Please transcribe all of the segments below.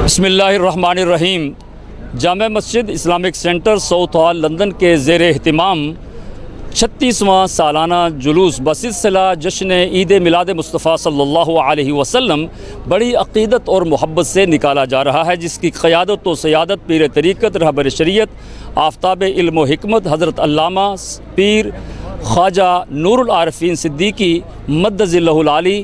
بسم اللہ الرحمن الرحیم۔ Jama Masjid Islamic centre south hall London کے زیر اہتمام 36واں سالانہ جلوس بسلسلہ جشن عید میلاد مصطفیٰ صلی اللہ علیہ وسلم بڑی عقیدت اور محبت سے نکالا جا رہا ہے، جس کی قیادت و سیادت پیر طریقت رہبر شریعت آفتاب علم و حکمت حضرت علامہ پیر خواجہ نور العارفین صدیقی مدظ اللہ العالی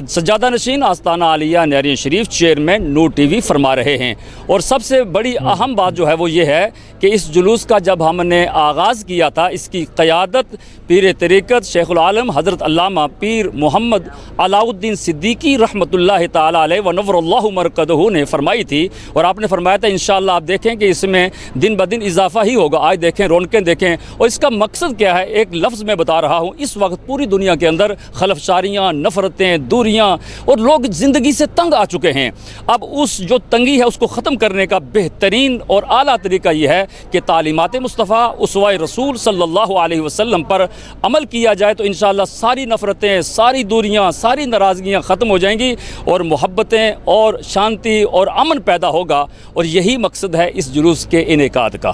سجادہ نشین آستانہ عالیہ نیرین شریف چیئرمین نور ٹی وی فرما رہے ہیں۔ اور سب سے بڑی اہم بات جو ہے وہ یہ ہے کہ اس جلوس کا جب ہم نے آغاز کیا تھا، اس کی قیادت پیر طریقت شیخ العالم حضرت علامہ پیر محمد علاء الدین صدیقی رحمۃ اللہ تعالی علیہ ونور اللہ مرقدہ نے فرمائی تھی، اور آپ نے فرمایا تھا انشاءاللہ آپ دیکھیں کہ اس میں دن بدن اضافہ ہی ہوگا۔ آج دیکھیں، رونقیں دیکھیں، اور اس کا مقصد کیا ہے؟ ایک لفظ میں بتا رہا ہوں، اس وقت پوری دنیا کے اندر خلفشاریاں، نفرتیں، دوریاں اور لوگ زندگی سے تنگ آ چکے ہیں۔ اب اس جو تنگی ہے اس کو ختم کرنے کا بہترین اور اعلیٰ طریقہ یہ ہے کہ تعلیمات مصطفیٰ اسوہ رسول صلی اللہ علیہ وسلم پر عمل کیا جائے تو انشاءاللہ ساری نفرتیں، ساری دوریاں، ساری ناراضگیاں ختم ہو جائیں گی اور محبتیں اور شانتی اور امن پیدا ہوگا، اور یہی مقصد ہے اس جلوس کے انعقاد کا۔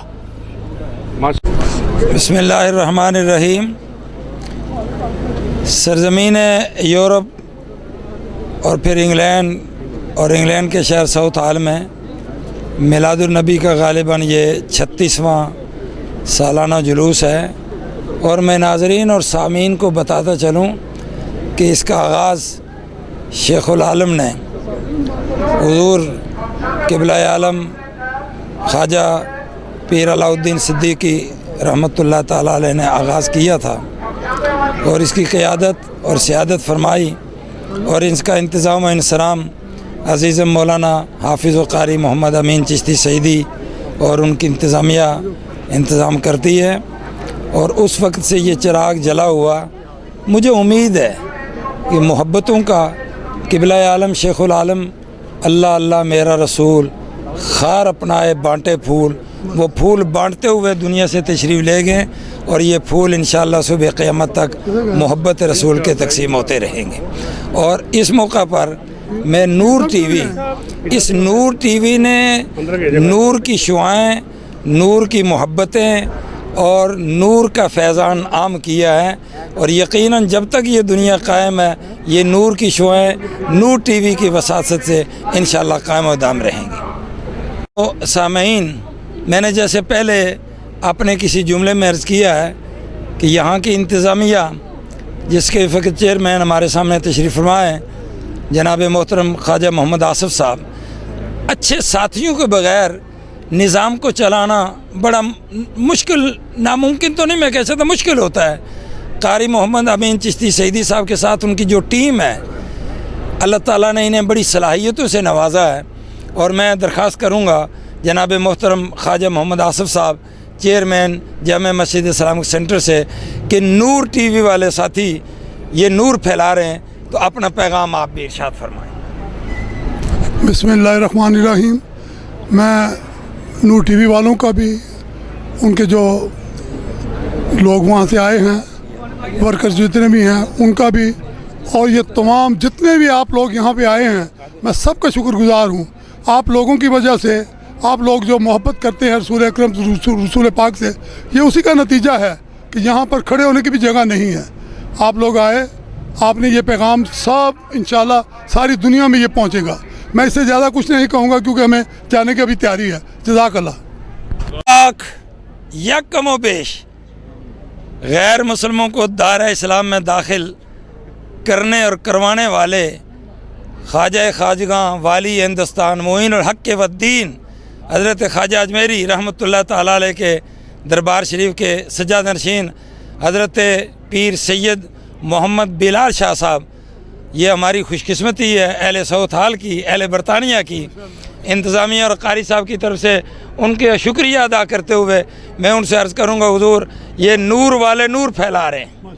بسم اللہ الرحمن الرحیم۔ سرزمین یورپ اور پھر انگلینڈ کے شہر ساؤتھ ہال میں میلاد النبی کا غالباً یہ 36واں سالانہ جلوس ہے، اور میں ناظرین اور سامعین کو بتاتا چلوں کہ اس کا آغاز شیخ العالم نے حضور قبلہ عالم خواجہ پیر علاء الدین صدیقی رحمۃ اللہ تعالی علیہ نے آغاز کیا تھا، اور اس کی قیادت اور سیادت فرمائی، اور اس کا انتظام و انصرام عزیز مولانا حافظ و قاری محمد امین چشتی سعیدی اور ان کی انتظامیہ انتظام کرتی ہے۔ اور اس وقت سے یہ چراغ جلا ہوا، مجھے امید ہے کہ محبتوں کا قبلہ عالم شیخ العالم اللہ اللہ میرا رسول خار اپنائے بانٹے پھول، وہ پھول بانٹتے ہوئے دنیا سے تشریف لے گئے، اور یہ پھول انشاءاللہ صبح قیامت تک محبت رسول کے تقسیم ہوتے رہیں گے۔ اور اس موقع پر میں نور ٹی وی نے نور کی شعائیں، نور کی محبتیں اور نور کا فیضان عام کیا ہے، اور یقیناً جب تک یہ دنیا قائم ہے یہ نور کی شعائیں نور ٹی وی کی وساطت سے انشاءاللہ قائم و دام رہیں گی۔ تو سامعین، میں نے جیسے پہلے اپنے کسی جملے میں عرض کیا ہے کہ یہاں کی انتظامیہ، جس کے فقط چیئرمین ہمارے سامنے تشریف فرما ہیں جناب محترم خواجہ محمد آصف صاحب، اچھے ساتھیوں کے بغیر نظام کو چلانا بڑا مشکل، ناممکن تو نہیں میں کہہ سکتا، مشکل ہوتا ہے۔ قاری محمد امین چشتی سعیدی صاحب کے ساتھ ان کی جو ٹیم ہے، اللہ تعالیٰ نے انہیں بڑی صلاحیتوں سے نوازا ہے، اور میں درخواست کروں گا جناب محترم خواجہ محمد آصف صاحب chairman Jama Masjid Islamic centre سے کہ نور ٹی وی والے ساتھی یہ نور پھیلا رہے ہیں، تو اپنا پیغام آپ بھی ارشاد فرمائیں۔ بسم اللہ الرحمن الرحیم۔ میں نور ٹی وی والوں کا بھی، ان کے جو لوگ وہاں سے آئے ہیں، ورکرز جتنے بھی ہیں ان کا بھی، اور یہ تمام جتنے بھی آپ لوگ یہاں پہ آئے ہیں، میں سب کا شکر گزار ہوں۔ آپ لوگوں کی وجہ سے، آپ لوگ جو محبت کرتے ہیں رسول اکرم رسول پاک سے، یہ اسی کا نتیجہ ہے کہ یہاں پر کھڑے ہونے کی بھی جگہ نہیں ہے۔ آپ لوگ آئے، آپ نے یہ پیغام سب انشاءاللہ ساری دنیا میں یہ پہنچے گا۔ میں اس سے زیادہ کچھ نہیں کہوں گا کیونکہ ہمیں جانے کی ابھی تیاری ہے۔ جزاک اللہ۔ یا کم و بیش غیر مسلموں کو دائرہ اسلام میں داخل کرنے اور کروانے والے خواجہ خواجگاں والی ہندوستان معین الحق والدین حضرت خواجہ اجمیری رحمۃ اللہ تعالیٰ علیہ کے دربار شریف کے سجادہ نشین حضرت پیر سید محمد بلال شاہ صاحب، یہ ہماری خوش قسمتی ہے اہل ساؤتھ ہال کی، اہل برطانیہ کی انتظامیہ اور قاری صاحب کی طرف سے ان کے شکریہ ادا کرتے ہوئے میں ان سے عرض کروں گا، حضور یہ نور والے نور پھیلا رہے ہیں،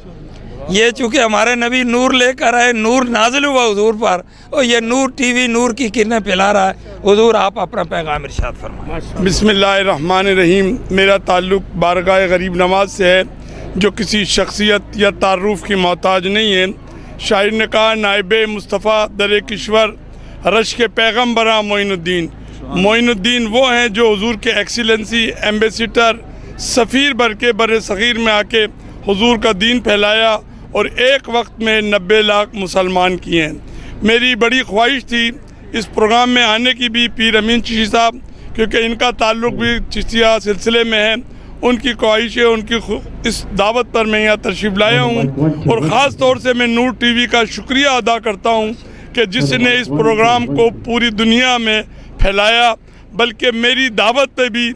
یہ چونکہ ہمارے نبی نور لے کر آئے، نور نازل ہوا حضور پر، اور یہ نور ٹی وی نور کی کرنیں پھیلا رہا ہے۔ حضور آپ اپنا پیغام ارشاد فرمائیں۔ بسم اللہ الرحمن الرحیم۔ میرا تعلق بارگاہ غریب نواز سے ہے، جو کسی شخصیت یا تعارف کی محتاج نہیں ہے۔ شاعر نے کہا، نائب مصطفیٰ در کشور رشک پیغمبراں معین الدین. معین الدین وہ ہیں جو حضور کے ایکسیلنسی ایمبیسیڈر سفیر بن کے بر صغیر میں آ کے حضور کا دین پھیلایا اور ایک وقت میں 90 لاکھ مسلمان کیے ہیں. میری بڑی خواہش تھی اس پروگرام میں آنے کی بھی پیر امین چشتی صاحب، کیونکہ ان کا تعلق بھی چشتیہ سلسلے میں ہے. ان کی خواہش ہے، ان کی اس دعوت پر میں یہاں تشریف لایا ہوں، اور خاص طور سے میں نور ٹی وی کا شکریہ ادا کرتا ہوں کہ جس نے اس پروگرام کو پوری دنیا میں پھیلایا. بلکہ میری دعوت پہ بھی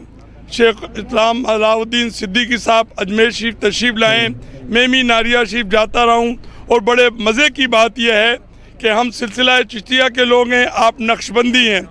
شیخ اسلام علاء الدین صدیقی صاحب اجمیر شریف تشریف لائیں. میں بھی ناریہ شریف جاتا رہا ہوں، اور بڑے مزے کی بات یہ ہے کہ ہم سلسلہ چشتیہ کے لوگ ہیں، آپ نقشبندی ہیں،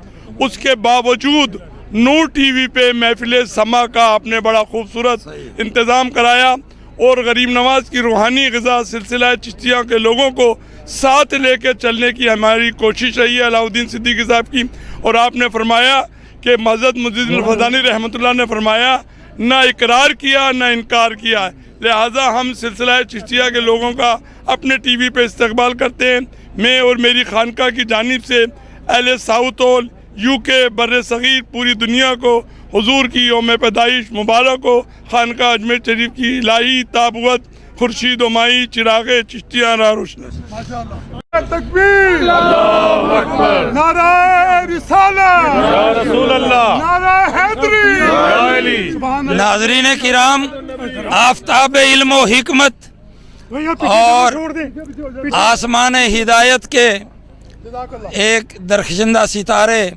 اس کے باوجود نور ٹی وی پہ محفل سما کا آپ نے بڑا خوبصورت انتظام کرایا، اور غریب نواز کی روحانی غذا سلسلہ چشتیہ کے لوگوں کو ساتھ لے کے چلنے کی ہماری کوشش رہی ہے علاء الدین صدیقی صاحب کی. اور آپ نے فرمایا کہ حضرت مجدد الفیضانی رحمۃ اللہ نے فرمایا نہ اقرار کیا نہ انکار کیا، لہٰذا ہم سلسلہ چشتیہ کے لوگوں کا اپنے ٹی وی پہ استقبال کرتے ہیں. میں اور میری خانقاہ کی جانب سے اہل ساؤتھ ہول، یو کے، بر صغیر، پوری دنیا کو حضور کی یوم پیدائش مبارک ہو. خانقاہ اجمیر شریف کی الہی تابوت خورشید و مائی چراغ چشتیہ را روشن. تکبیر، اللہ اکبر، نعرہ رسالت، یا رسول اللہ، نعرہ حیدری، یا علی. ناظرین کرام، آفتاب علم و حکمت اور آسمان ہدایت کے ایک درخشندہ ستارے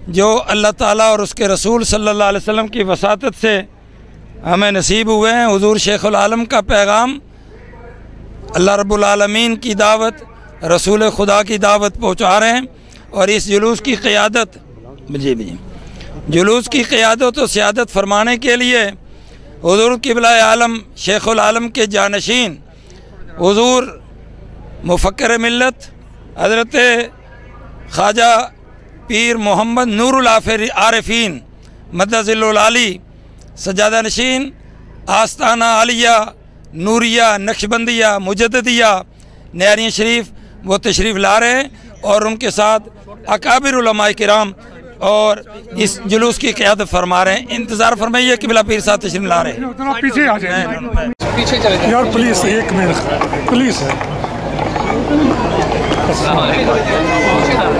جو اللہ تعالیٰ اور اس کے رسول صلی اللہ علیہ وسلم کی وساطت سے ہمیں نصیب ہوئے ہیں. حضور شیخ العالم کا پیغام، اللہ رب العالمین کی دعوت، رسول خدا کی دعوت پہنچا رہے ہیں. اور اس جلوس کی قیادت جلوس کی قیادت و سیادت فرمانے کے لیے حضور قبلہ عالم شیخ العالم کے جانشین حضور مفکر ملت حضرت خواجہ پیر محمد نور العارفین مدظ العالی سجادہ نشین آستانہ عالیہ نوریہ نقشبندیہ مجددیہ نیاریاں شریف وہ تشریف لا رہے ہیں، اور ان کے ساتھ اکابر علماء کرام اور اس جلوس کی قیادت فرما رہے ہیں. انتظار فرمائیے قبلہ پیر صاحب تشریف لا رہے ہیں. پیچھے آ جائیں پیچھے چلے جائیں یار پلیز، ایک منٹ پلیز.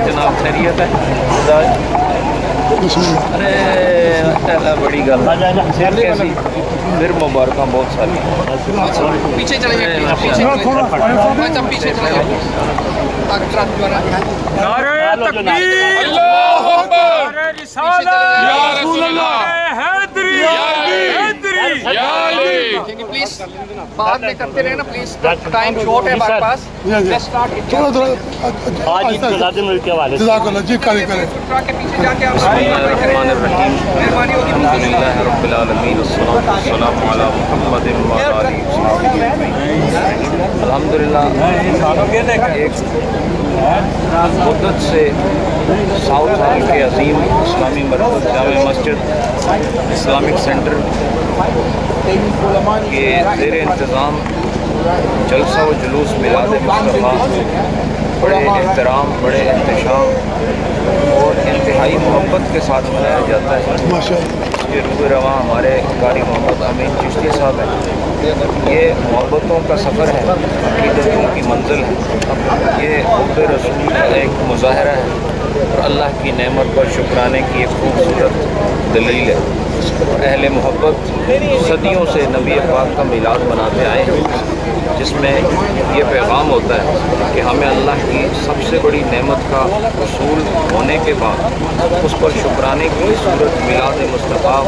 جناب خیریت ہے؟ ارے بڑی گل کیسی پھر مبارکاں بہت ساری. پیچھے چلے جائیں، پیچھے پیچھے چلے جائیں. نعرہ تکبیر، اللہ اکبر، نعرہ رسالت، یا رسول اللہ، حیدری، حیدری، یا علی. پلیز بعد میں کرتے رہے نا پلیز، ٹائم شارٹ ہے ہمارے پاس. تھوڑا تھوڑا آج ملازم ملک کے حوالے سے جزاک اللہ جی کریں. پیچھے جا کے آپ مہربانی ہوگی. الحمدللہ رب العالمین والصلاۃ والسلام علی محمد وعلی آلہ وصحبہ اجمعین. الحمدللہ ایک مدت سے ساؤتھ ہال کے عظیم اسلامی مرکز جامع مسجد اسلامک سینٹر کے زیر انتظام جلسہ و جلوس میلاد مصطفیٰ بڑے احترام، بڑے احتشام اور انتہائی محبت کے ساتھ منایا جاتا ہے. یہ روح رواں ہمارے قاری محمد امین چشتی صاحب ہیں. یہ محبتوں کا سفر ہے، عقیدتوں کی منزل ہے. یہ حب رسول کا ایک مظاہرہ ہے اور اللہ کی نعمت پر شکرانے کی ایک خوبصورت دلیل ہے. اہل محبت صدیوں سے نبی پاک کا میلاد مناتے آئے ہیں، جس میں یہ پیغام ہوتا ہے کہ ہمیں اللہ کی سب سے بڑی نعمت کا حصول ہونے کے بعد اس پر شکرانے کی صورت میلاد مصطفیٰ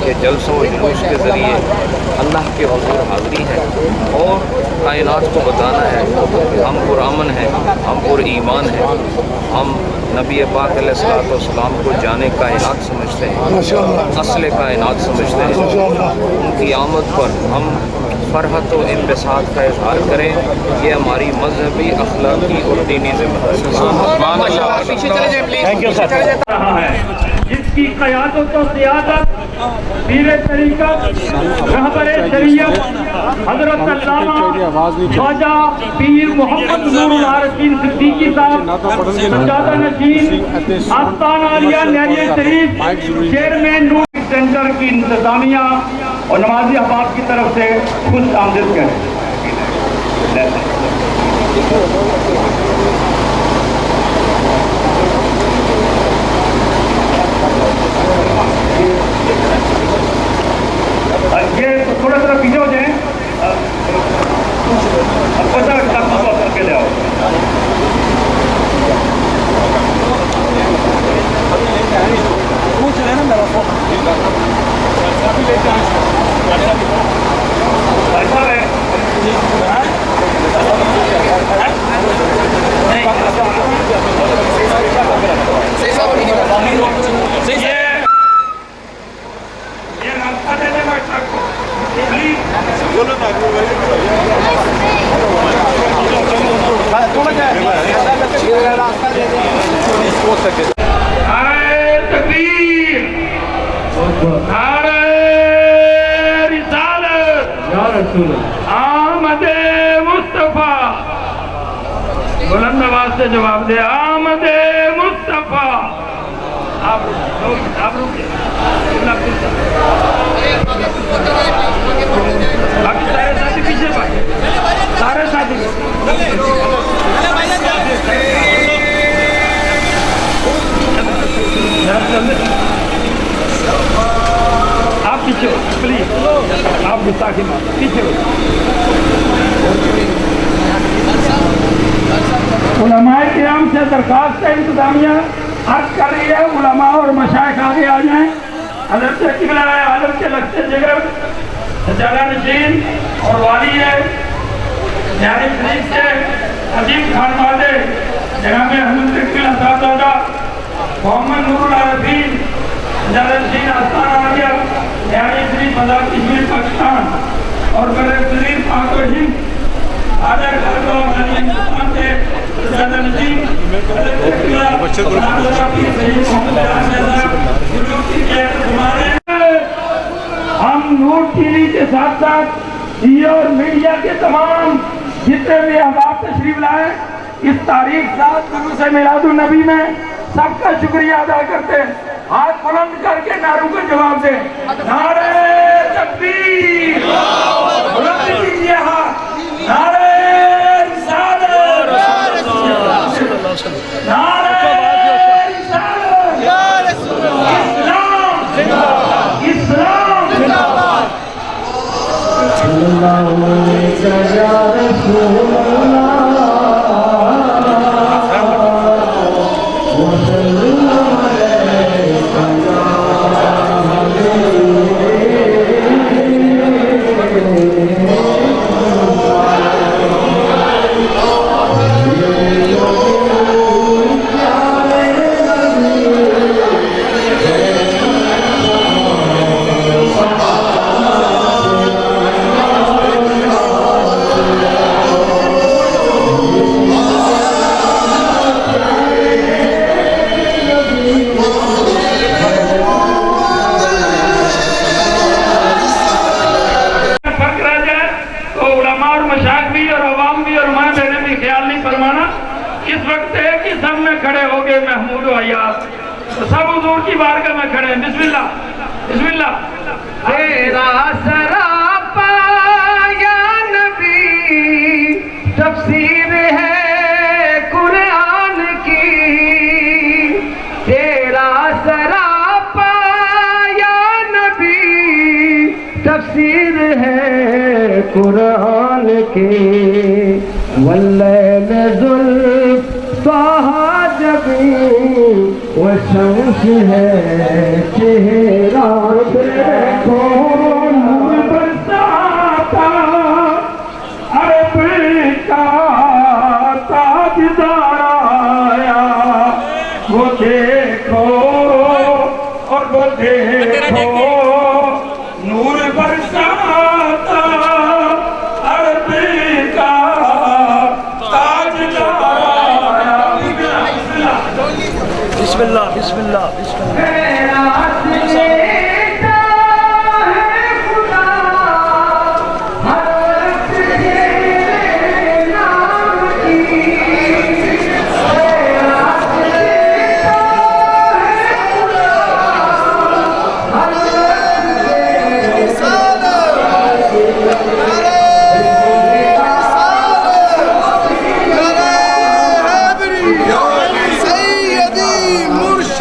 کے جلسوں و جلوس کے ذریعے اللہ کے حضور حاضری ہے اور کائنات کو بتانا ہے کہ ہم پرامن ہیں، ہم پر ایمان ہیں، ہم نبی پاک علیہ الصلوۃ والسلام کو جانے کائنات سمجھتے ہیں، اصل کائنات سمجھتے ہیں. ان کی آمد پر ہم فرحت و انبساط کا اظہار کریں. یہ ہماری مذہبی، اخلاقی اور دینی ذمہ داری ہے. پیچھے چلے جائیں پلیز. Thank you sir. کی قیادت و سیادت پیر طریقت رہبر شریعت حضرت علامہ خواجہ پیر محمد نور العارفین صدیقی صاحب سجادہ نشین آستانہ عالیہ نہریہ شریف چیئرمین نور سینٹر کی انتظامیہ اور نمازی احباب کی طرف سے خوش آمدید کریں. یہ تھوڑا سا پیچھے ہو جائیں, کر کے لے آؤ. ایسا ہے آمد مصطفیٰ, بلند آواز سے جواب دے, آمد مصطفیٰ. آپ رکے باقی سارے ساتھی پیچھے باقی سارے ساتھی آپ پیچھے ہو پلیز, آپ گستاخی مت پیچھے ہو. علماء کرام سے درخواست ہے, انتظامیہ عرض کر رہی ہے علماء اور مشائخ آگے آ جائیں. حضرت قبلہ عالم کے لخت جگر سجادہ نشین اور والی ہے نہری شریف سے عظیم خانوادے جناب احمد قبلہ صاحبزادہ محمد نور العارفین سجادہ نشین آستانہ عالیہ نہری شریف مزار کشمیر پاکستان اور برصغیر پاک و ہند آدھا خالدہ والی ہندوستان سے سجادہ نشین حضرت قبلہ ہم نور ٹی وی کے ساتھ ساتھ یہ اور میڈیا کے تمام جتنے بھی احباب تشریف لائے اس تاریخ 7 جلوس میلاد النبی میں سب کا شکریہ ادا کرتے ہیں. ہاتھ بلند کر کے نعروں کا جواب دیں. نعرہ تکبیر, بلند کیجیے ہاتھ. نعرہ رسالت, نعرہ رسالت, اسلام اسلام. اس وقت ہے کہ سب میں کھڑے ہو گئے محمود و عیاض, سب حضور کی بارگاہ میں کھڑے ہیں. بسم اللہ بسم اللہ. تیرا سراپا یا نبی تفسیر ہے قرآن کی, تیرا سراپا یا نبی تفسیر ہے قرآن کی. واللیل ذوالضحیٰ جبیں وشمس ہے چہرہ, دیکھو نور برساتا عرب کا تاجدار آیا. وہ دیکھو اور وہ دیکھو نور برساتا عرب کا تاجدار آیا. بسم اللہ بسم اللہ بسم اللہ.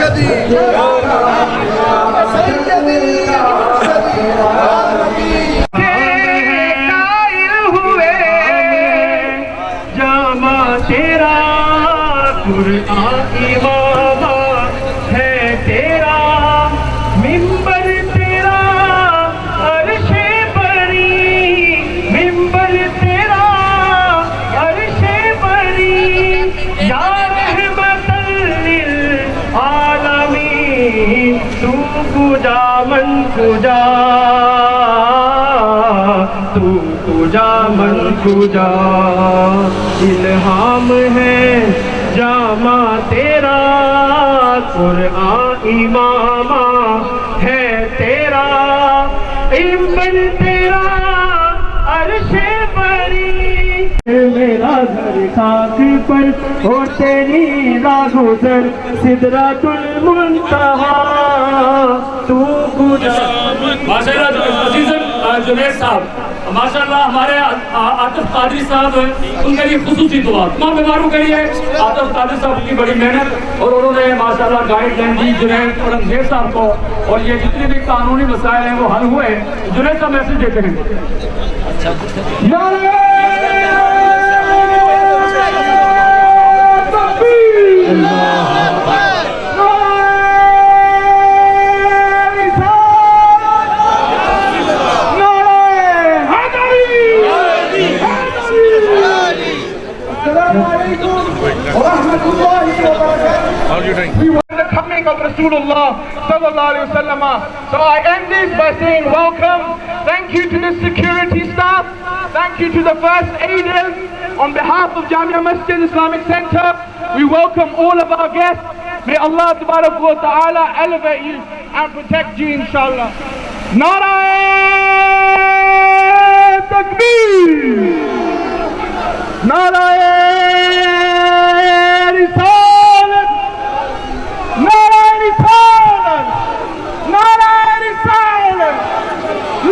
مرشدی سیدی تیرا قرآن امام ہے تیرا ممبر تیرا عرش بری ممبر تیرا عرش بری یا رحمت للعالمین تو کجا من کجا تو کجا من کجا الہام ہے جامع تیرا قرآن امام ہے تیرا امبر تیرا عرش بری میرا گھر خاک پر ہو تیری راہ گزر سدرۃ المنتہا تو کجا جنید صاحب ماشاءاللہ ہمارے عاطف قادری صاحب ان کے لیے خصوصی دعا تمام بیماروں کے لیے عاطف قادری صاحب کی بڑی محنت اور انہوں نے ماشاءاللہ گائیڈ لائن دی جنید اور انگیز صاحب کو اور یہ جتنے بھی قانونی مسائل ہیں وہ حل ہوئے جنید صاحب میسج دیتے ہیں the coming of Rasulullah sallallahu alaihi wasallam. So I end this by saying welcome. Thank you to the security staff. Thank you to the first aiders. On behalf of Jamia Masjid Islamic Center, we welcome all of our guests. May Allah Tabarak wa Ta'ala elevate you and protect you inshallah. Nara Takbir! Nara Risalat! Nara Risalat! Nara Risalat!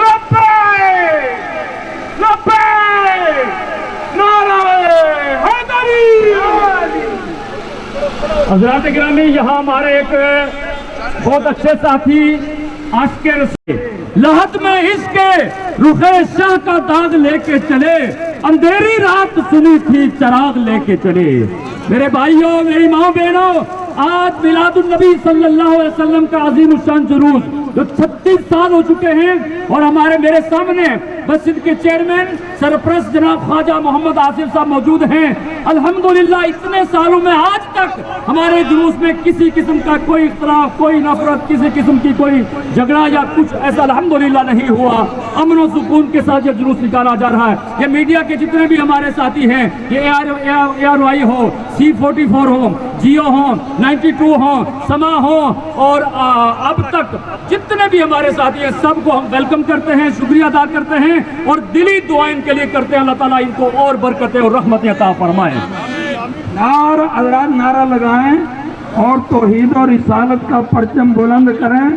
Labbaik! Labbaik! Nara Haydari! حضرات گرامی یہاں ہمارے ایک بہت اچھے ساتھی عاشق رسول لہت میں عشق رخ شاہ کا داغ لے کے چلے اندھیری رات سنی تھی چراغ لے کے چلے میرے بھائیوں میری ماں بہنوں آج میلاد النبی صلی اللہ علیہ وسلم کا عظیم الشان جلوس جو 36 سال ہو چکے ہیں اور ہمارے میرے سامنے مسجد کے چیئرمین سرپرست جناب خواجہ محمد آصف صاحب موجود ہیں الحمدللہ اتنے سالوں میں آج تک ہمارے جلوس میں کسی قسم کا کوئی اختلاف کوئی نفرت کسی قسم کی کوئی جھگڑا یا کچھ ایسا الحمدللہ نہیں ہوا امن و سکون کے ساتھ یہ جلوس نکالا جا رہا ہے یہ میڈیا کے جتنے بھی ہمارے ساتھی ہیں یہ ARY ہو C44 ہو جیو ہو 92 ہو سما ہو اور اب تک جتنے بھی ہمارے ساتھی ہیں سب کو ہم ویلکم کرتے ہیں شکریہ ادا کرتے ہیں اور دلی دعائیں ان کے لیے کرتے ہیں اللہ تعالیٰ ان کو اور برکتیں اور رحمتیں عطا فرمائے نعرہ حضرات نعرہ لگائیں اور توحید اور رسالت کا پرچم بلند کریں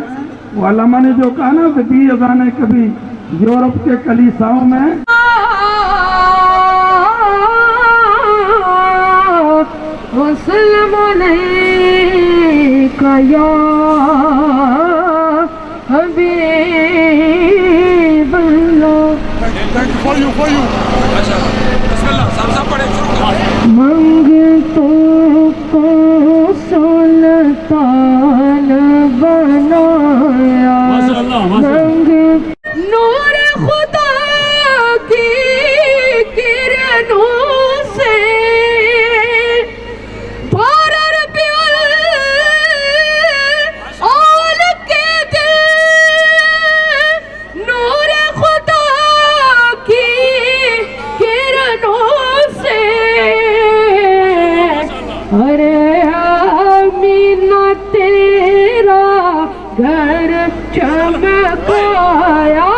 وہ علماء نے جو کہا نا بھی اذانیں کبھی یورپ کے کلیساؤں میں وسلم علیک یا حبیب اللہ منگتوں کو سلطان بنایا نور خدا کی کرنوں سے گھر چمکایا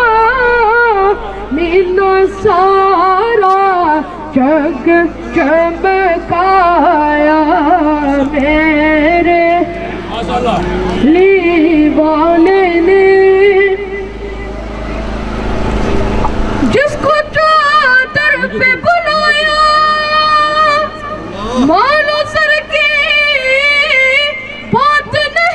مینا سارا جگ چمکایا میرے لیوانے نے جس کو چادر پہ بلایا مانو سر کی بات نہیں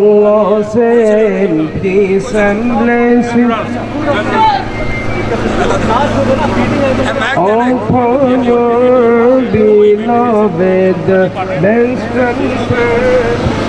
Allah send peace and blessing upon your beloved Benston।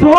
100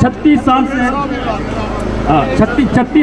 36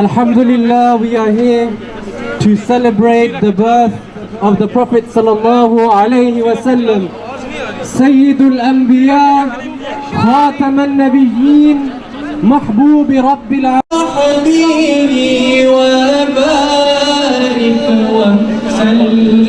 Alhamdulillah, we are here to celebrate the birth of the Prophet sallallahu alayhi wa sallam, Sayyidul Anbiya, Khataman Nabiyyin, Mahboobi Rabbil Alamin, wa barik wa sallim.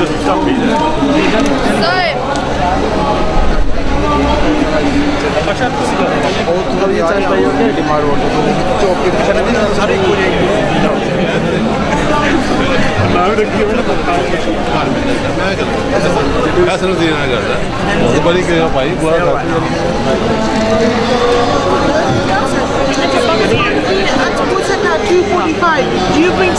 245. Do you bring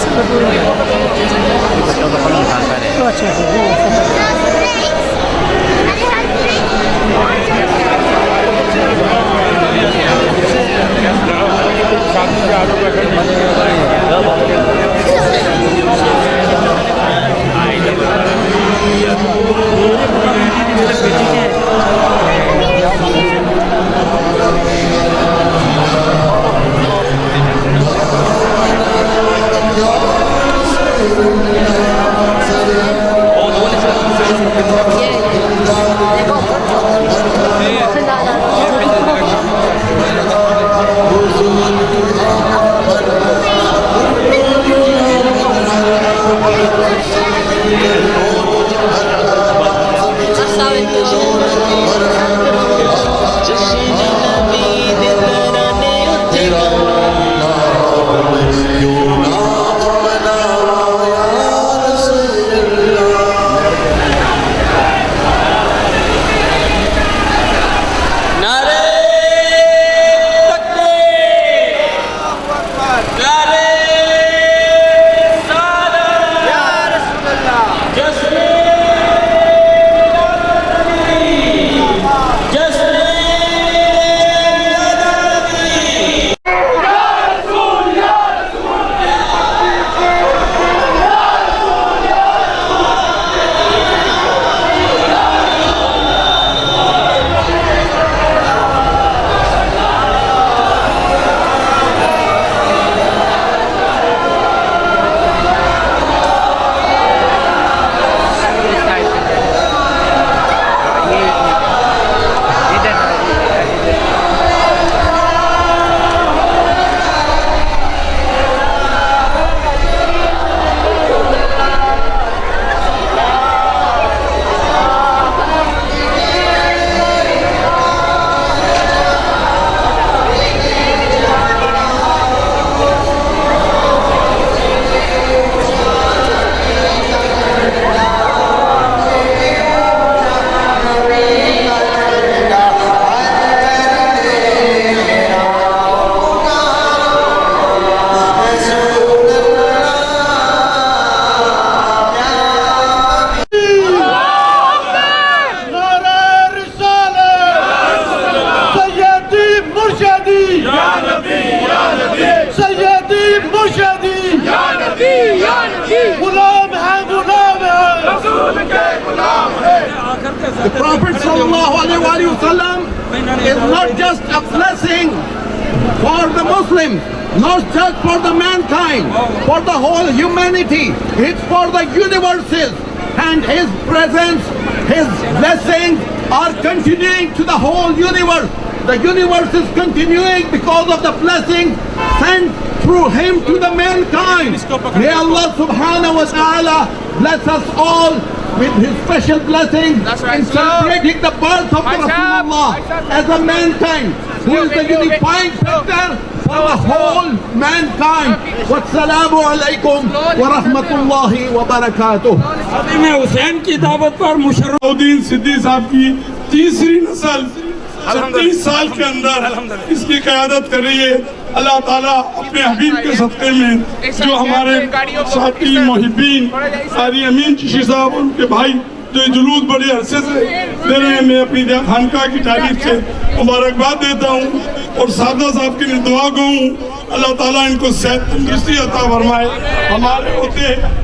The Prophet ﷺ is not just a blessing for the Muslims, not just for the mankind, for the whole humanity. It's for the universes, and His presence, His blessings are continuing to the whole universe. The universe is continuing because of the blessing sent through Him to the mankind. May Allah subhanahu wa ta'ala bless us all with His special blessings in celebrating the birth of Rasulullah as a mankind who is the unifying factor for the whole mankind. Wassalamu alaikum wa rahmatullahi wa barakatuh. حسین کی دعوت پر مشرف الدین صدیقی صاحب کی تیسری نسل 36 سال کے اندر اس کی قیادت کر رہی ہے. اللہ تعالیٰ اپنے حبیب کے صدقے میں جو ہمارے ساتھی محبین قاری امین چشتی صاحب ان کے بھائی جو جلوس بڑے عرصے سے دے رہے ہیں, میں اپنی خانقاہ کی تعریف سے مبارکباد دیتا ہوں اور سادہ صاحب کے لیے دعا گو ہوں. اللہ تعالیٰ ان کو صحت تندرستی عطا فرمائے. ہمارے ہوتے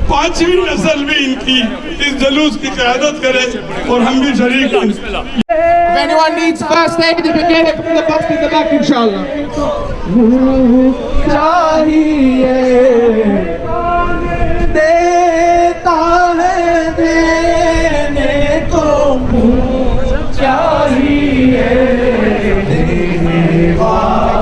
5ویں نسل بھی ان کی اس جلوس کی قیادت کرے اور ہم بھی شریک ہیں. If anyone needs first aid, you can get it from the box in the back, inshallah. دیتا ہے دینے کو چاہیے دینے والا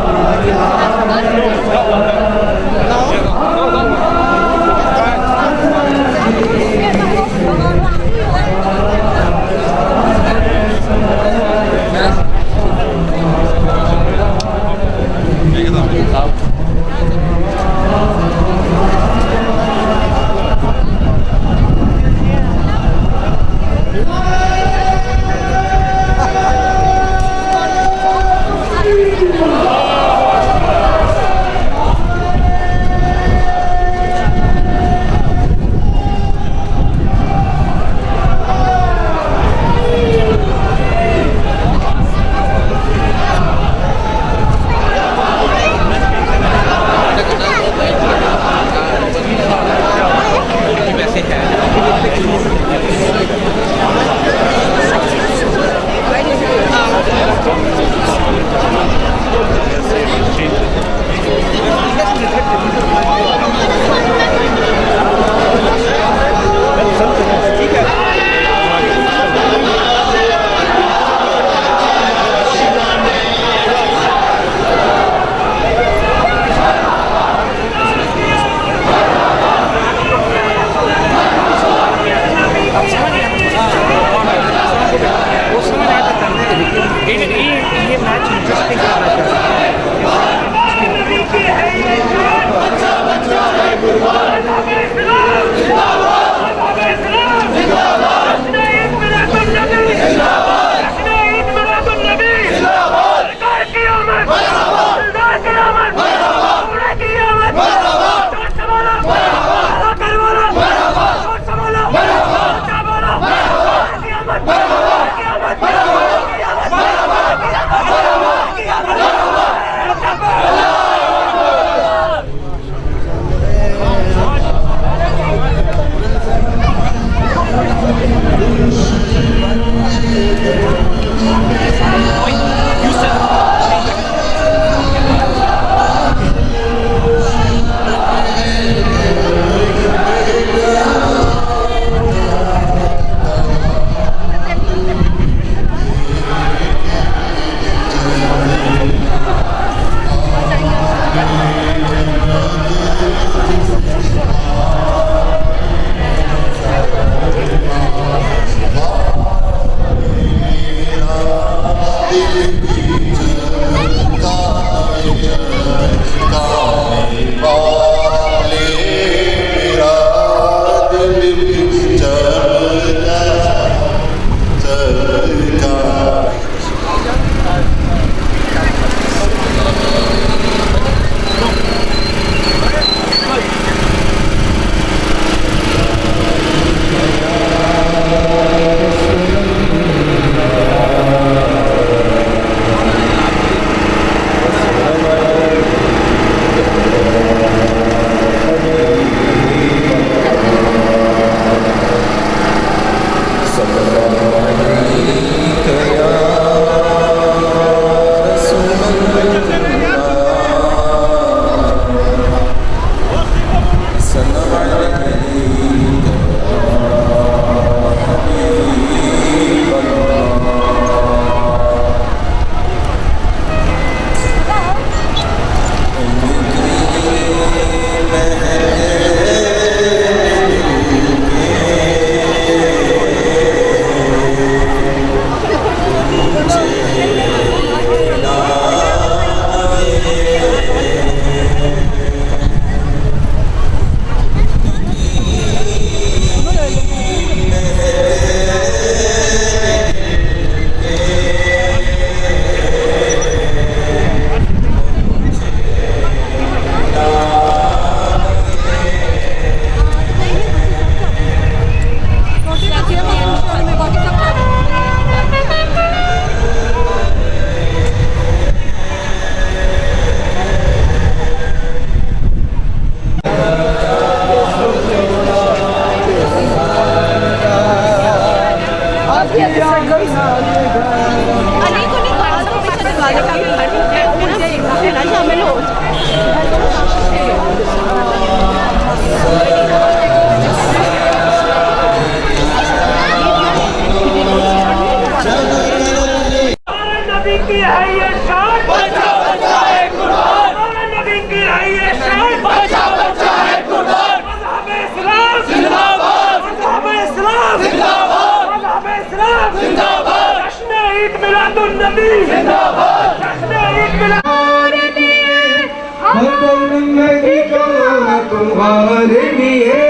بدن میں جانا تمہارے لیے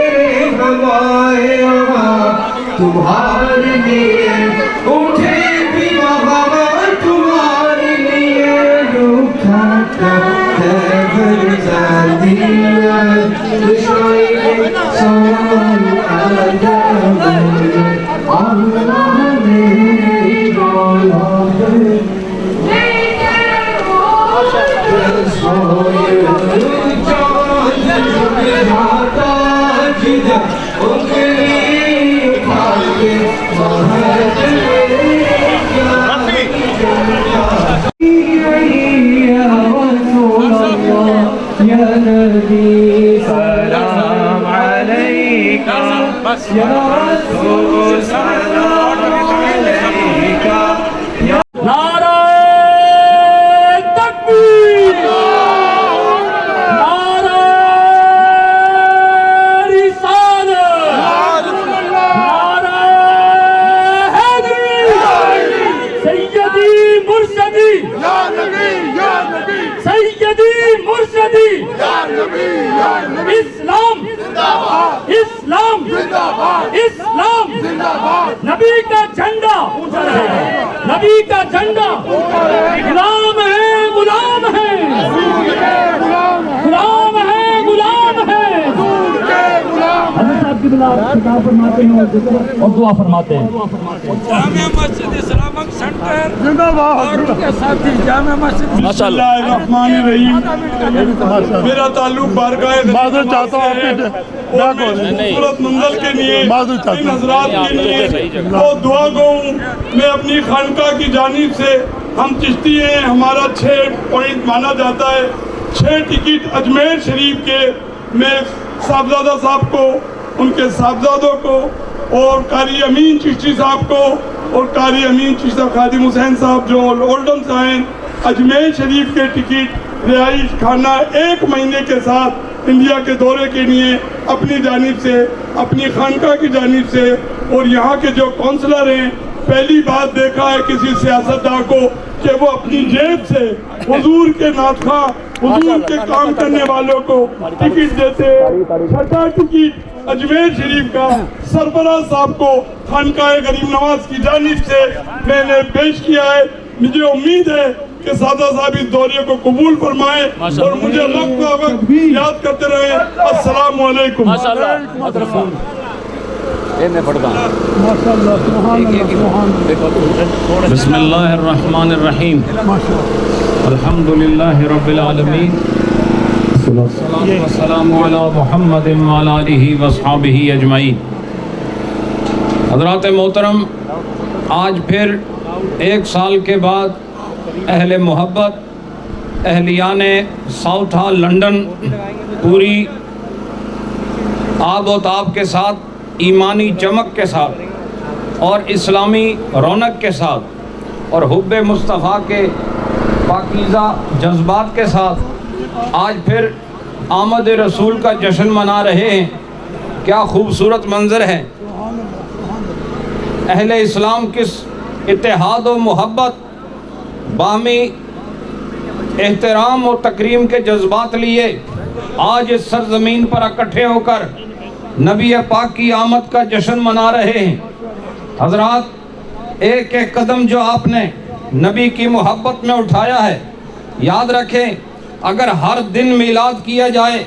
ہوائے وہاں تمہارے لیے اٹھے بھی وہاں تمہارے لیے روٹھا ہے برزادیہ دشائی سوال آدم اللہ نے جانا ہے سلام علیکہ یا رسول سلام علیکہ نعرہ تکبیر، نعرہ رسالت، نعرہ حیدری، سیدی مرشدی، سیدی مرشدی، اسلام اسلام اسلام، نبی کا جھنڈا اونچا رہے، نبی کا جھنڈا، غلام ہے غلام ہے غلام ہے غلام ہے۔ حضرت صاحب کی بلا خطاب فرماتے ہیں اور دعا فرماتے ہیں۔ جامع مسجد اسلامک سینٹر زندہ باد اور ان کے ساتھی جامع مسجد بسم اللہ الرحمن الرحیم۔ میرا تعلق بارگاہ معذرت چاہتا ہوں آپ کے خوبصورت منزل کے لیے معذرت چاہتا ان ہوں۔ حضرات کے لیے بہت دعا گو ہوں۔ میں اپنی خانقاہ کی جانب سے، ہم چشتی ہیں، ہمارا 6 پوائنٹ مانا جاتا ہے، 6 ٹکٹ اجمیر شریف کے میں صاحبزادہ صاحب کو، ان کے صاحبزادوں کو اور قاری امین چشتی صاحب کو اور قاری امین چشتی صاحب خادم حسین صاحب جو اولڈن سے ہیں، اجمیر شریف کے ٹکٹ رہائش خانہ 1 مہینے کے ساتھ انڈیا کے دورے کے لیے اپنی جانب سے، اپنی خانقاہ کی جانب سے، اور یہاں کے جو کونسلر ہیں، پہلی بات دیکھا ہے کسی سیاستدان کو کہ وہ اپنی جیب سے حضور کے ناطخواں، حضور کے کام کرنے والوں کو ٹکٹ دیتے۔ 6 ٹکٹ اجمیر شریف کا سربراہ صاحب کو خانقاہ غریب نواز کی جانب سے میں نے پیش کیا ہے۔ مجھے امید ہے کہ سادہ صاحب اس دورے کو قبول فرمائیں اور مجھے وقت یاد کرتے رہیں۔ السلام علیکم۔ بسم اللہ الرحمن الرحیم، الحمدللہ رب العالمین، والسلام علی محمد وعلی آلہ واصحابہ اجمعین۔ حضرات محترم، آج پھر 1 سال کے بعد اہل محبت، اہلیان ساؤتھ ہال لنڈن پوری آب و تاب کے ساتھ، ایمانی چمک کے ساتھ اور اسلامی رونق کے ساتھ اور حب مصطفیٰ کے پاکیزہ جذبات کے ساتھ آج پھر آمد رسول کا جشن منا رہے ہیں۔ کیا خوبصورت منظر ہے۔ اہل اسلام کس اتحاد و محبت، باہمی احترام و تکریم کے جذبات لیے آج اس سرزمین پر اکٹھے ہو کر نبی پاک کی آمد کا جشن منا رہے ہیں۔ حضرات، ایک ایک قدم جو آپ نے نبی کی محبت میں اٹھایا ہے، یاد رکھیں اگر ہر دن میلاد کیا جائے،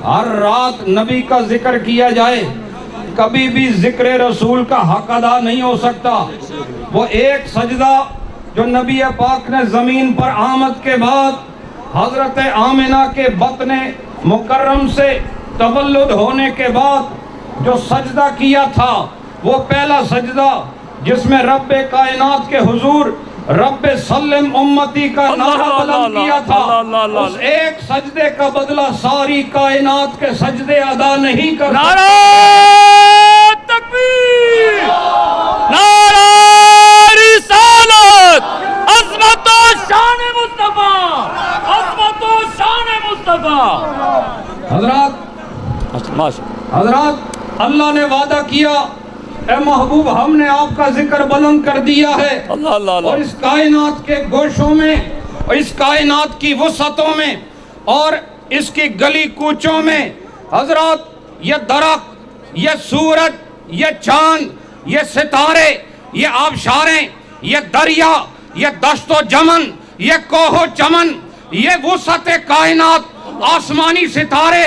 ہر رات نبی کا ذکر کیا جائے، کبھی بھی ذکر رسول کا حق ادا نہیں ہو سکتا۔ وہ ایک سجدہ جو نبی پاک نے زمین پر آمد کے بعد حضرت آمنہ کے بطن مکرم سے تولد ہونے کے بعد جو سجدہ کیا تھا، وہ پہلا سجدہ جس میں رب کائنات کے حضور رب سلم امتی کا نعرہ بلند کیا تھا، اس ایک سجدے کا بدلہ ساری کائنات کے سجدے ادا نہیں کر سکتے۔ نعرہ تکبیر، نعرہ رسالت، عظمت و شان مصطفیٰ، عظمت و شان مصطفیٰ۔ حضرات، اللہ نے وعدہ کیا، اے محبوب ہم نے آپ کا ذکر بلند کر دیا ہے، اور اس کائنات کے گوشوں میں اور اس کائنات کی وسعتوں میں اور اس کی گلی کوچوں میں حضرات یہ درخت، یہ سورج، یہ چاند، یہ ستارے، یہ آبشاریں، یہ دریا، یہ دشت و جمن، یہ کوہ و چمن، یہ وسعت کائنات، آسمانی ستارے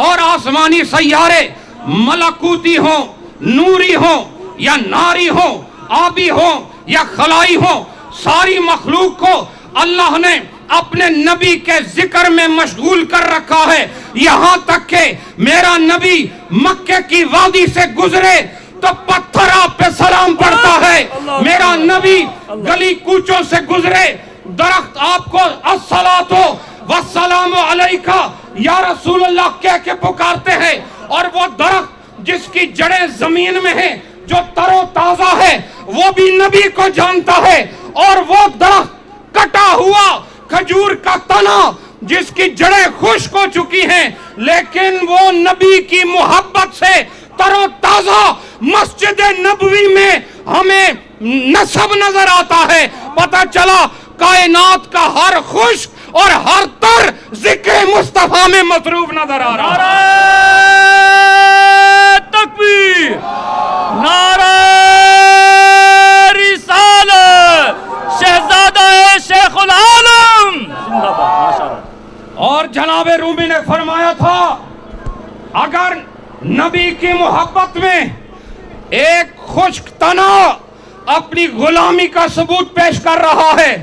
اور آسمانی سیارے، ملکوتی ہوں، نوری ہوں یا ناری ہوں، آبی ہوں یا خلائی ہوں، ساری مخلوق کو اللہ نے اپنے نبی کے ذکر میں مشغول کر رکھا ہے. یہاں تک کہ میرا نبی مکے کی وادی سے گزرے تو پتھر آپ پہ سلام پڑھتا ہے. میرا نبی گلی کوچوں سے گزرے، درخت آپ کو الصلاۃ والسلام علیکہ یا رسول اللہ کہہ کے پکارتے ہیں. اور وہ درخت جس کی جڑیں زمین میں ہیں، جو تر و تازہ ہے، وہ بھی نبی کو جانتا ہے. اور وہ درخت کٹا ہوا کھجور کا تنا جس کی جڑیں خشک ہو چکی ہیں، لیکن وہ نبی کی محبت سے تر و تازہ مسجد نبوی میں ہمیں نسب نظر آتا ہے. پتہ چلا کائنات کا ہر خشک اور ہر تر ذکر مصطفیٰ میں مصروف نظر آ رہا ہے. نعرہ تکبیر، نعرہ رسالت، شہزادہ شیخ العالم زندہ باد. اور جناب رومی نے فرمایا تھا اگر نبی کی محبت میں ایک خشک تنا اپنی غلامی کا ثبوت پیش کر رہا ہے،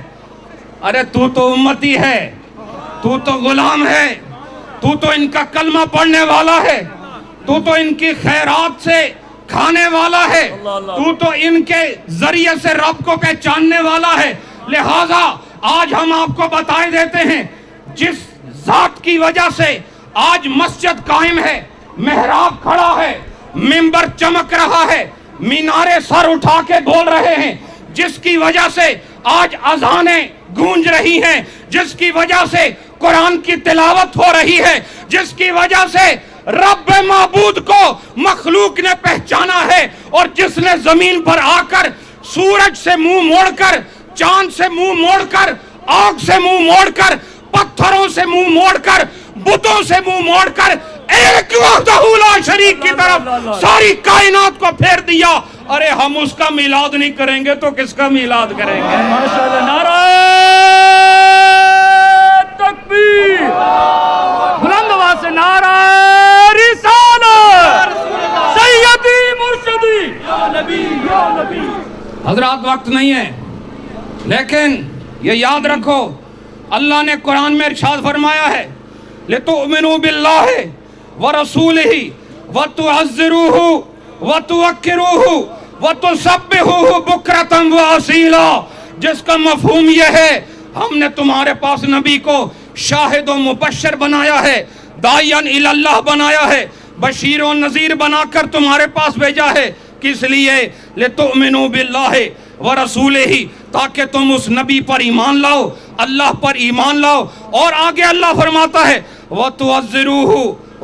ارے تو امتی ہے، تو غلام ہے، تو ان کا کلمہ پڑھنے والا ہے، تو ان کی خیرات سے کھانے والا ہے، تو ان کے ذریعے سے رب کو پہچاننے والا ہے. لہٰذا آج ہم آپ کو بتائے دیتے ہیں جس ذات کی وجہ سے آج مسجد قائم ہے، محراب کھڑا ہے، منبر چمک رہا ہے، مینارے سر اٹھا کے بول رہے ہیں، جس کی وجہ سے آج اذانیں گونج رہی ہیں، جس کی وجہ سے قرآن کی تلاوت ہو رہی ہے، جس کی وجہ سے رب معبود کو مخلوق نے پہچانا ہے، اور جس نے زمین پر آ کر سورج سے منہ موڑ کر، چاند سے منہ موڑ کر، آگ سے منہ موڑ کر، پتھروں سے منہ موڑ کر، بتوں سے منہ موڑ کر ایک وحدہ لا شریک کی طرف ساری کائنات کو پھیر دیا. ارے ہم اس کا میلاد نہیں کریں گے تو کس کا میلاد کریں گے؟ ماشاءاللہ. نعرہ تکبیر، بلند آواز سے نعرہ رسالت، سیدی مرشدی یا نبی یا نبی. حضرات وقت نہیں ہے، لیکن یہ یاد رکھو اللہ نے قرآن میں ارشاد فرمایا ہے لِتُؤْمِنُوا بِاللَّهِ وَرَسُولِهِ وَتُعَزِّرُوهُ وَتُوَقِّرُوهُ وَتُسَبِّحُوهُ بُكْرَةً وَأَصِيلًا. جس کا مفہوم یہ ہے ہم نے تمہارے پاس نبی کو شاہد و مبشر بنایا ہے، داعیاً الی اللہ بنایا ہے، بشیر و نذیر بنا کر تمہارے پاس بھیجا ہے. کس لیے؟ لِتُؤْمِنُوا بِاللَّهِ وَرَسُولِهِ، تاکہ تم اس نبی پر ایمان لاؤ، اللہ پر ایمان لاؤ. اور آگے اللہ فرماتا ہے وَتُعَزِّرُوهُ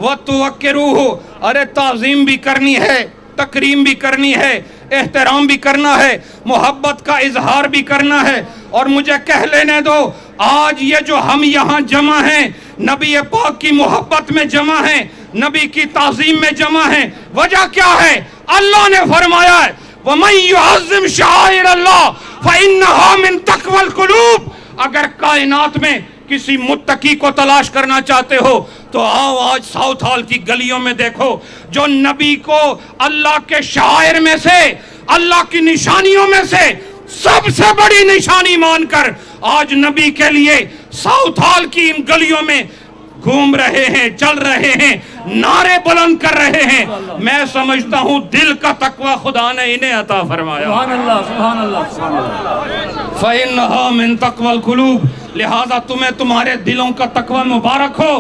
وَتُوَقِّرُوهُ، ارے تعظیم بھی کرنی ہے، تکریم بھی کرنی ہے، احترام بھی کرنا ہے، محبت کا اظہار بھی کرنا ہے. اور مجھے کہہ لینے دو آج یہ جو ہم یہاں جمع ہیں، نبی پاک کی محبت میں جمع ہیں، نبی کی تعظیم میں جمع ہیں. وجہ کیا ہے؟ اللہ نے فرمایا ہے وَمَن يُعَظِّمْ شَعَائِرَ اللَّهِ فَإِنَّهَا مِن تَقْوَى الْقُلُوبِ. اگر کائنات میں کسی متقی کو تلاش کرنا چاہتے ہو تو آؤ آج ساؤتھ ہال کی گلیوں میں دیکھو جو نبی کو اللہ کے شاعر میں سے، اللہ کی نشانیوں میں سے سب سے بڑی نشانی مان کر آج نبی کے لیے ساؤتھ ہال کی ان گلیوں میں گھوم رہے ہیں، چل رہے ہیں، نعرے بلند کر رہے ہیں. میں سمجھتا ہوں دل کا تقوی خدا نے انہیں عطا فرمایا. سبحان اللہ، سبحان اللہ، سبحان اللہ. فَإِنَّهَا مِن تَقْوَى الْقُلُوبِ. لہذا تمہیں تمہارے دلوں کا تقوی مبارک ہو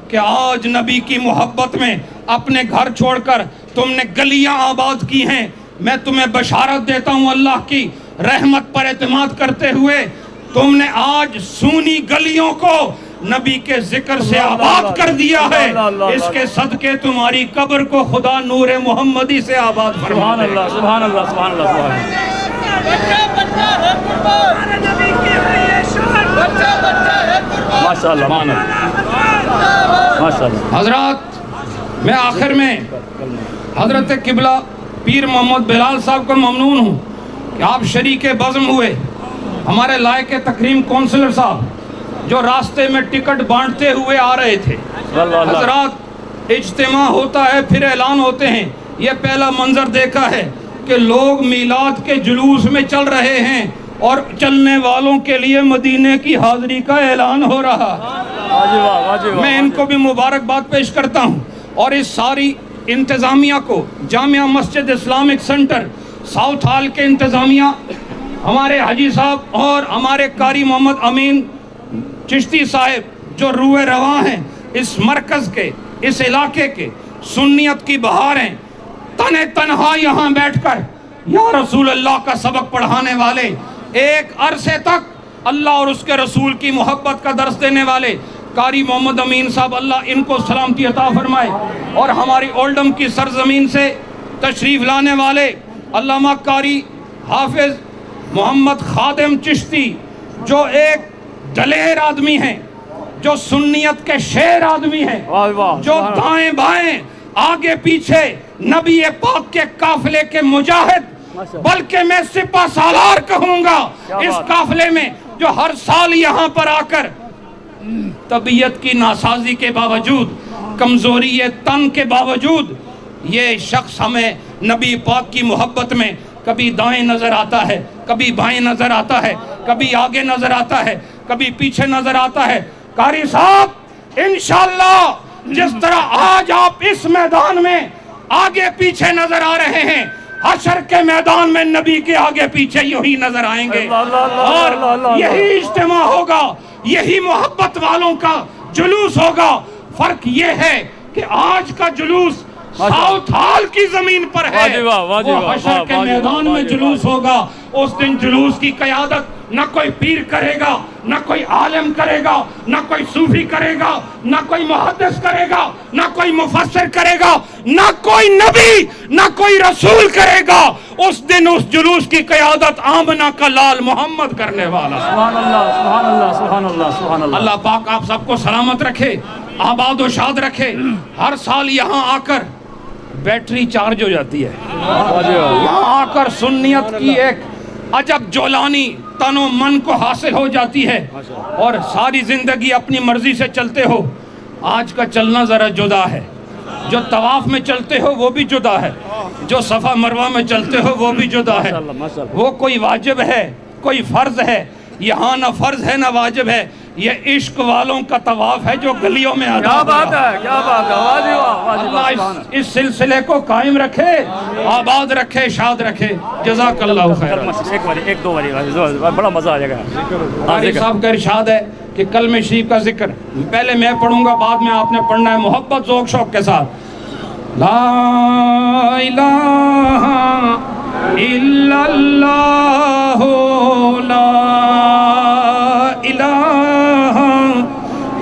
کہ آج نبی کی محبت میں اپنے گھر چھوڑ کر تم نے گلیاں آباد کی ہیں. میں تمہیں بشارت دیتا ہوں اللہ کی رحمت پر اعتماد کرتے ہوئے تم نے آج سونی گلیوں کو نبی کے ذکر سے آباد کر دیا ہے. اس کے صدقے تمہاری قبر کو خدا نور محمدی سے آباد فرما دے. سبحان اللہ، سبحان اللہ، سبحان اللہ. ماشاءاللہ ماشاءاللہ. حضرات، میں آخر میں حضرت قبلہ پیر محمد بلال صاحب کو ممنون ہوں کہ آپ شریک بزم ہوئے. ہمارے لائق تکریم کونسلر صاحب جو راستے میں ٹکٹ بانٹتے ہوئے آ رہے تھے. حضرات، اجتماع ہوتا ہے پھر اعلان ہوتے ہیں. یہ پہلا منظر دیکھا ہے کہ لوگ میلاد کے جلوس میں چل رہے ہیں اور چلنے والوں کے لیے مدینے کی حاضری کا اعلان ہو رہا. میں ان کو بھی مبارکباد پیش کرتا ہوں اور اس ساری انتظامیہ کو، جامعہ مسجد اسلامک سینٹر ساؤتھ ہال کے انتظامیہ، ہمارے حاجی صاحب اور ہمارے قاری محمد امین چشتی صاحب جو روئے رواں ہیں اس مرکز کے، اس علاقے کے، سنیت کی بہار ہیں. تنہا یہاں بیٹھ کر یا رسول اللہ کا سبق پڑھانے والے، ایک عرصے تک اللہ اور اس کے رسول کی محبت کا درس دینے والے قاری محمد امین صاحب، اللہ ان کو سلامتی عطا فرمائے. اور ہماری اولڈم کی سرزمین سے تشریف لانے والے علامہ قاری حافظ محمد خادم چشتی جو ایک دلیر آدمی ہیں، جو سنیت کے شیر آدمی ہیں، جو دائیں بائیں آگے پیچھے نبی پاک کے قافلے کے مجاہد، بلکہ میں سپہ سالار کہوں گا اس قافلے میں، جو ہر سال یہاں پر آ کر طبیعت کی ناسازی کے باوجود، کمزوری تن کے باوجود، یہ شخص ہمیں نبی پاک کی محبت میں کبھی دائیں نظر آتا ہے، کبھی بائیں نظر آتا ہے، کبھی آگے نظر آتا ہے، کبھی پیچھے نظر آتا ہے. قاری صاحب، انشاءاللہ جس طرح آج آپ اس میدان میں آگے پیچھے نظر آ رہے ہیں، حشر کے میدان میں نبی کے آگے پیچھے یہی نظر آئیں گے اور یہی اجتماع ہوگا، یہی محبت والوں کا جلوس ہوگا. فرق یہ ہے کہ آج کا جلوس ساؤتھ ہال کی زمین پر ہے، وہ حشر کے میدان میں جلوس ہوگا. اس دن جلوس کی قیادت نہ کوئی پیر کرے گا، نہ کوئی عالم کرے گا، نہ کوئی صوفی کرے گا، نہ کوئی محدث کرے گا، نہ کوئی مفسر کرے گا، نہ کوئی نبی، نہ کوئی رسول کرے گا. اس دن اس جلوس کی قیادت آمنہ کا لال محمد کرنے والا. سبحان اللہ سبحان اللہ سبحان اللہ سبحان اللہ. اللہ پاک آپ سب کو سلامت رکھے، آباد و شاد رکھے. ہر سال یہاں آ کر بیٹری چارج ہو جاتی ہے، یہاں آ کر سنیت کی ایک عجب جولانی تن و من کو حاصل ہو جاتی ہے اور ساری زندگی اپنی مرضی سے چلتے ہو. آج کا چلنا ذرا جدا ہے. جو طواف میں چلتے ہو وہ بھی جدا ہے، جو صفا مروہ میں چلتے ہو وہ بھی جدا ہے. وہ کوئی واجب ہے، کوئی فرض ہے. یہاں نہ فرض ہے نہ واجب ہے، یہ عشق والوں کا طواف ہے جو گلیوں میں ادا کیا بات ہے، کیا بات ہے. واہ جی واہ، واہ جی واہ. اللہ اس سلسلے کو قائم رکھے، آباد رکھے، شاد رکھے. جزاک اللہ خیر. ایک باری، ایک دو باری، بڑا مزہ آ جائے گا. قاری صاحب کا ارشاد ہے کہ کلمہ شریف کا ذکر پہلے میں پڑھوں گا، بعد میں آپ نے پڑھنا ہے محبت ذوق شوق کے ساتھ. لا الہ الا اللہ، لا الہ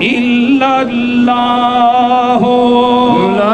الا اللہ، لا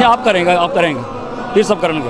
آپ کریں گے، آپ کریں گے، پھر سب کریں گے.